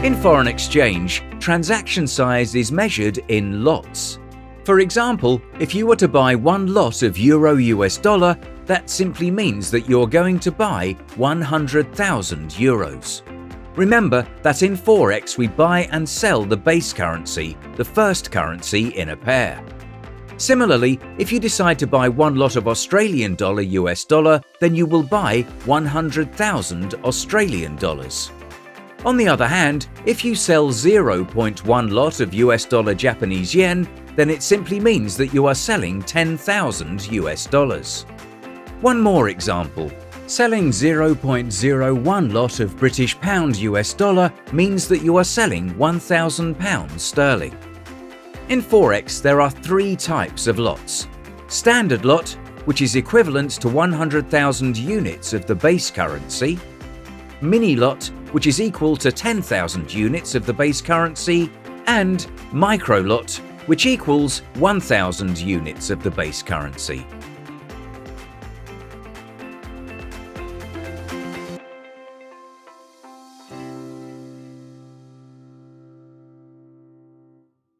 In foreign exchange, transaction size is measured in lots. For example, if you were to buy one lot of Euro-US dollar, that simply means that you're going to buy 100,000 euros. Remember that in forex we buy and sell the base currency, the first currency in a pair. Similarly, if you decide to buy one lot of Australian dollar US dollar, then you will buy 100,000 Australian dollars. On the other hand, if you sell 0.1 lot of US dollar Japanese yen, then it simply means that you are selling 10,000 US dollars. One more example. Selling 0.01 lot of British pound US dollar means that you are selling 1,000 pounds sterling. In forex, there are three types of lots. Standard lot, which is equivalent to 100,000 units of the base currency. Mini lot, which is equal to 10,000 units of the base currency, and micro lot, which equals 1,000 units of the base currency.